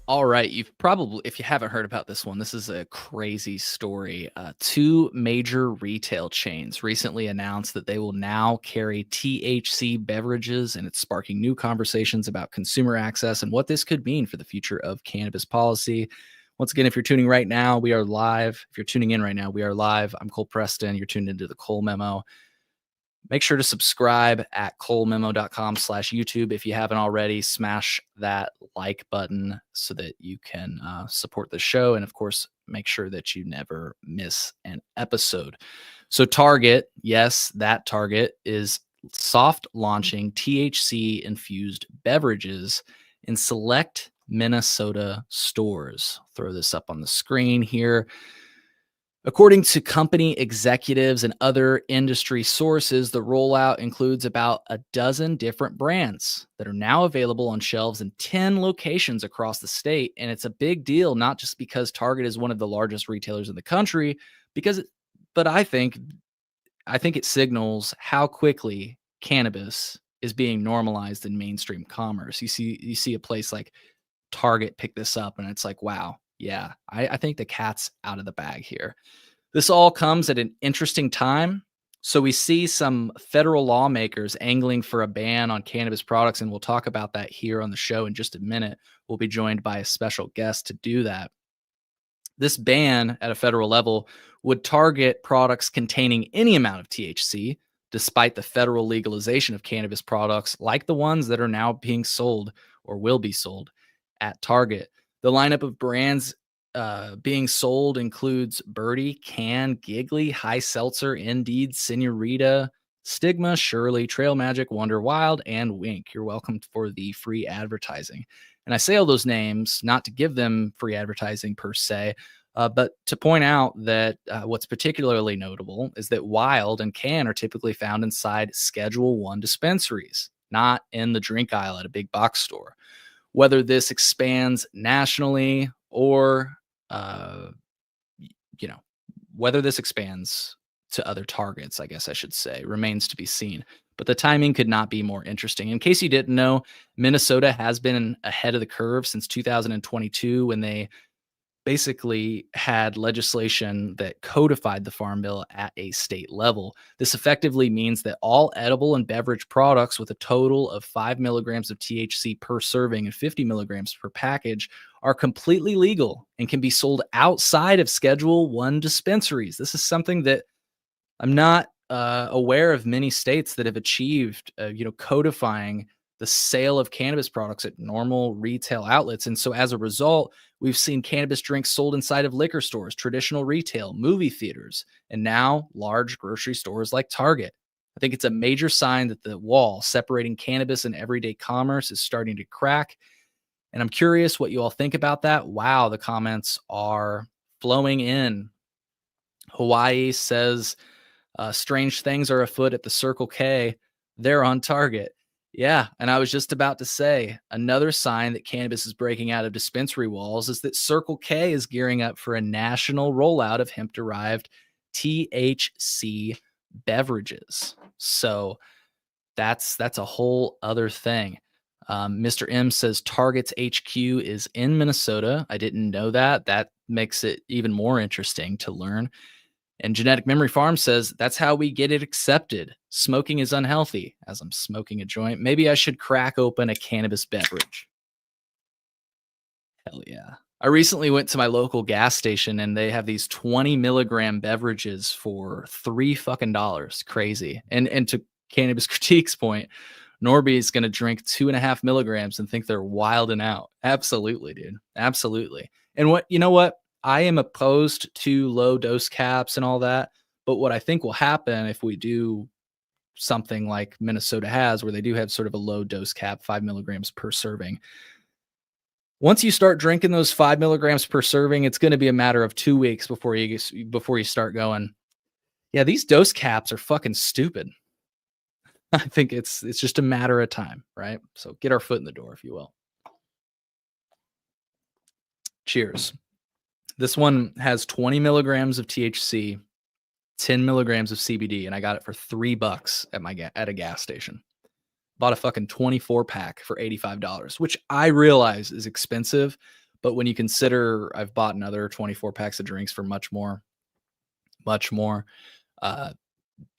All right, you've probably, if you haven't heard about this one, this is a crazy story. Two major retail chains recently announced that they will now carry THC beverages, and it's sparking new conversations about consumer access and what this could mean for the future of cannabis policy. Once again, if you're tuning right now, we are live. If you're tuning in right now, we are live. I'm Cole Preston. You're tuned into the Cole Memo. Make sure to subscribe at colememo.com/YouTube. If you haven't already, smash that like button so that you can support the show. And of course, make sure that you never miss an episode. So Target, yes, that Target is soft launching THC infused beverages in select Minnesota stores. I'll throw this up on the screen here. According to company executives and other industry sources, the rollout includes about a dozen different brands that are now available on shelves in 10 locations across the state. And it's a big deal, not just because Target is one of the largest retailers in the country, but I think it signals how quickly cannabis is being normalized in mainstream commerce. You see a place like Target pick this up, and it's like, wow, yeah, I think the cat's out of the bag here. This all comes at an interesting time. So we see some federal lawmakers angling for a ban on cannabis products, and we'll talk about that here on the show in just a minute. We'll be joined by a special guest to do that. This ban at a federal level would target products containing any amount of THC, despite the federal legalization of cannabis products like the ones that are now being sold or will be sold at Target. The lineup of brands being sold includes Birdie, Can, Giggly, High Seltzer, Indeed, Senorita, Stigma, Shirley, Trail Magic, Wonder Wild, and Wink. You're welcome for the free advertising. And I say all those names not to give them free advertising per se, but to point out that what's particularly notable is that Wild and Can are typically found inside Schedule I dispensaries, not in the drink aisle at a big box store. Whether this expands nationally or, whether this expands to other targets, I guess I should say, remains to be seen. But the timing could not be more interesting. In case you didn't know, Minnesota has been ahead of the curve since 2022 when they basically had legislation that codified the Farm Bill at a state level. This effectively means that all edible and beverage products with a total of 5 milligrams of THC per serving and 50 milligrams per package are completely legal and can be sold outside of Schedule I dispensaries. This is something that I'm not aware of many states that have achieved, codifying the sale of cannabis products at normal retail outlets. And so as a result, we've seen cannabis drinks sold inside of liquor stores, traditional retail, movie theaters, and now large grocery stores like Target. I think it's a major sign that the wall separating cannabis and everyday commerce is starting to crack. And I'm curious what you all think about that. Wow, the comments are flowing in. Hawaii says strange things are afoot at the Circle K. They're on Target. Yeah, and I was just about to say, another sign that cannabis is breaking out of dispensary walls is that Circle K is gearing up for a national rollout of hemp-derived THC beverages. So that's a whole other thing. Mr. M says Target's HQ is in Minnesota. I didn't know that. That makes it even more interesting to learn. And Genetic Memory Farm says, that's how we get it accepted. Smoking is unhealthy. As I'm smoking a joint, maybe I should crack open a cannabis beverage. Hell yeah. I recently went to my local gas station and they have these 20 milligram beverages for $3 crazy. And to Cannabis Critique's point, Norby is going to drink 2.5 milligrams and think they're wilding out. Absolutely, dude. Absolutely. And you know what? I am opposed to low dose caps and all that. But what I think will happen if we do something like Minnesota has, where they do have sort of a low dose cap, 5 milligrams per serving. Once you start drinking those 5 milligrams per serving, it's going to be a matter of 2 weeks before you start going, yeah, these dose caps are fucking stupid. I think it's just a matter of time, right? So get our foot in the door, if you will. Cheers. This one has 20 milligrams of THC, 10 milligrams of CBD, and I got it for $3 at a gas station. Bought a fucking 24 pack for $85, which I realize is expensive, But when you consider I've bought another 24 packs of drinks for much more, uh,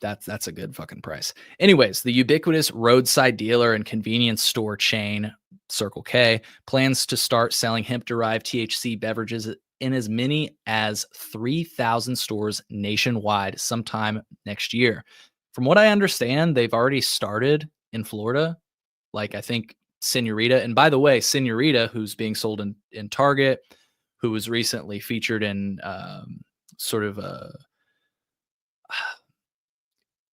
that's a good fucking price. Anyways, the ubiquitous roadside dealer and convenience store chain Circle K plans to start selling hemp-derived THC beverages in as many as 3,000 stores nationwide sometime next year. From what I understand, they've already started in Florida. Like I think Senorita, and by the way, Senorita, who's being sold in Target, who was recently featured in sort of a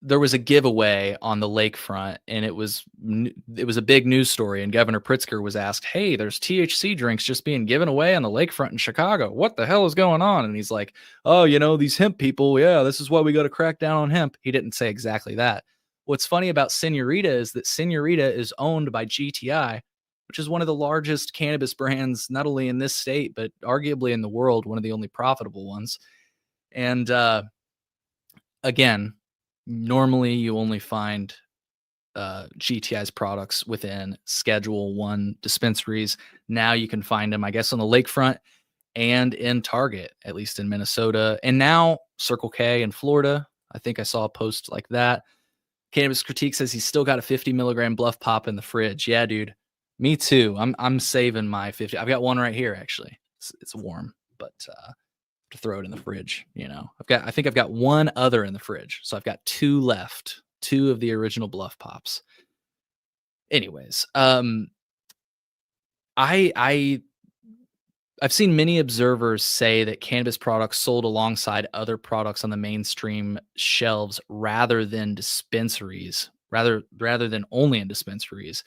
there was a giveaway on the lakefront, and it was a big news story, and Governor Pritzker was asked, "Hey, there's THC drinks just being given away on the lakefront in Chicago. What the hell is going on?" And he's like, "Oh, these hemp people, yeah, this is why we got to crack down on hemp." He didn't say exactly that. What's funny about Senorita is that Senorita is owned by GTI, which is one of the largest cannabis brands, not only in this state, but arguably in the world, one of the only profitable ones. And again, normally you only find GTI's products within Schedule 1 dispensaries. Now you can find them, I guess, on the lakefront and in Target, at least in Minnesota. And now Circle K in Florida. I think I saw a post like that. Cannabis Critique says he's still got a 50 milligram bluff pop in the fridge. Yeah, dude. Me too. I'm saving my 50. I've got one right here, actually. It's warm, but to throw it in the fridge. I think I've got one other in the fridge. So I've got two left, two of the original bluff pops. Anyways, I I've seen many observers say that cannabis products sold alongside other products on the mainstream shelves rather than dispensaries, rather than only in dispensaries,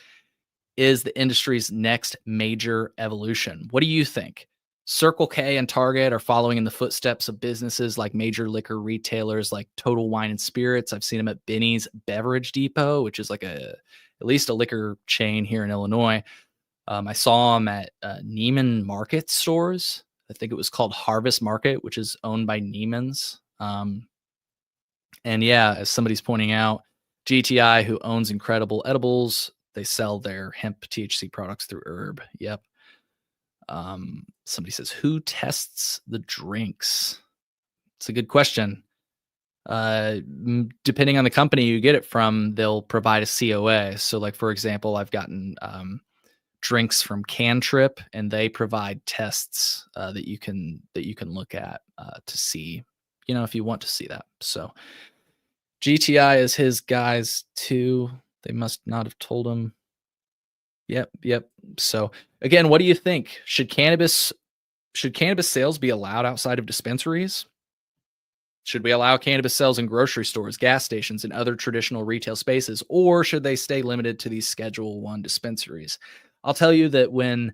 is the industry's next major evolution. What do you think? Circle K and Target are following in the footsteps of businesses like major liquor retailers like Total Wine and Spirits. I've seen them at Benny's Beverage Depot, which is like at least a liquor chain here in Illinois. I saw them at Neiman Market stores. I think it was called Harvest Market, which is owned by Neiman's. And yeah, as somebody's pointing out, GTI, who owns Incredible Edibles, they sell their hemp THC products through Herb. Yep. Somebody says, who tests the drinks? It's a good question. Depending on the company you get it from, they'll provide a COA. So, like for example, I've gotten drinks from Cantrip, and they provide tests that you can look at to see, if you want to see that. So, GTI is his guys too. They must not have told him. Yep. So again, what do you think? Should cannabis sales be allowed outside of dispensaries? Should we allow cannabis sales in grocery stores, gas stations, and other traditional retail spaces, or should they stay limited to these Schedule 1 dispensaries? I'll tell you that when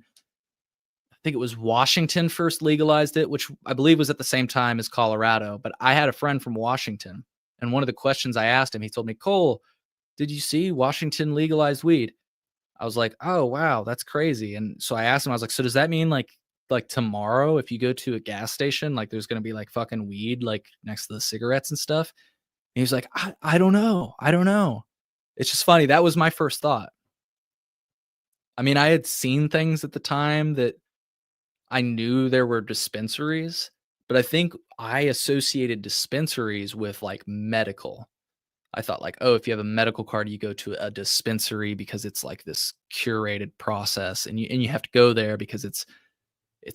I think it was Washington first legalized it, which I believe was at the same time as Colorado, but I had a friend from Washington, and one of the questions I asked him, he told me, "Cole, did you see Washington legalized weed?" I was like, "Oh, wow, that's crazy." And so I asked him, I was like, "So does that mean like tomorrow if you go to a gas station, like there's going to be like fucking weed like next to the cigarettes and stuff?" And he was like, I don't know. I don't know." It's just funny. That was my first thought. I mean, I had seen things at the time that I knew there were dispensaries, but I think I associated dispensaries with like medical. I thought like, oh, if you have a medical card, you go to a dispensary because it's like this curated process, and you have to go there because it's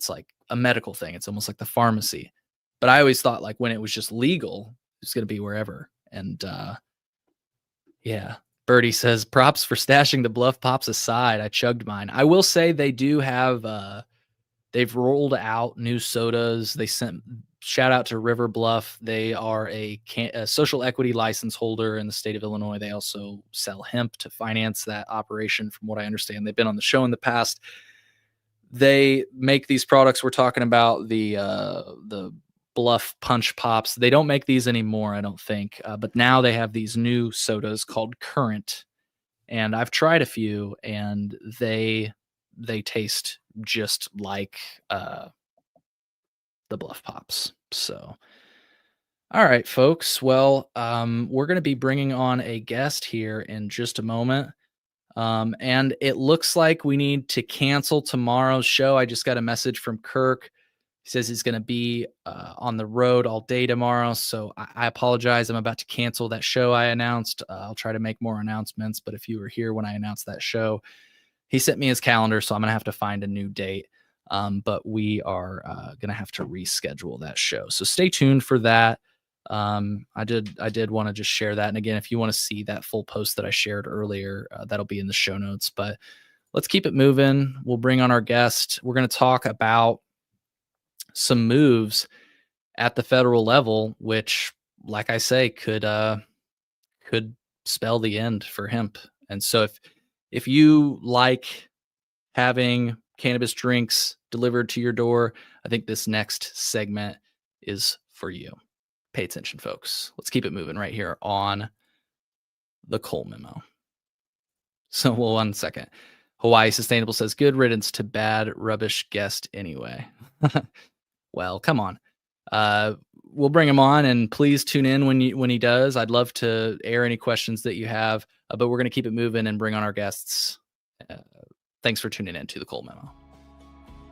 like a medical thing. It's almost like the pharmacy. But I always thought like when it was just legal, it's going to be wherever. And yeah, Birdie says props for stashing the bluff pops aside. I chugged mine. I will say they do have they've rolled out new sodas. They sent shout out to River Bluff. They are a social equity license holder in the state of Illinois. They also sell hemp to finance that operation. From what I understand, they've been on the show in the past. They make these products we're talking about, the Bluff Punch Pops. They don't make these anymore, I don't think. But now they have these new sodas called Current, and I've tried a few, and they taste just like the Bluff Pops. So, all right, folks. Well, we're going to be bringing on a guest here in just a moment. And it looks like we need to cancel tomorrow's show. I just got a message from Kirk. He says he's going to be on the road all day tomorrow. So I apologize. I'm about to cancel that show I announced. I'll try to make more announcements. But if you were here when I announced that show, he sent me his calendar. So I'm going to have to find a new date. But we are going to have to reschedule that show. So stay tuned for that. I did want to just share that. And again, if you want to see that full post that I shared earlier, that'll be in the show notes. But let's keep it moving. We'll bring on our guest. We're going to talk about some moves at the federal level, which, like I say, could spell the end for hemp. And so if you like having cannabis drinks delivered to your door, I think this next segment is for you. Pay attention, folks. Let's keep it moving right here on the Cole Memo. So, well, 1 second. Hawaii Sustainable says, good riddance to bad, rubbish guest anyway. Well, come on. We'll bring him on, and please tune in when he does. I'd love to air any questions that you have, but we're going to keep it moving and bring on our guests. Thanks for tuning in to the Cole Memo.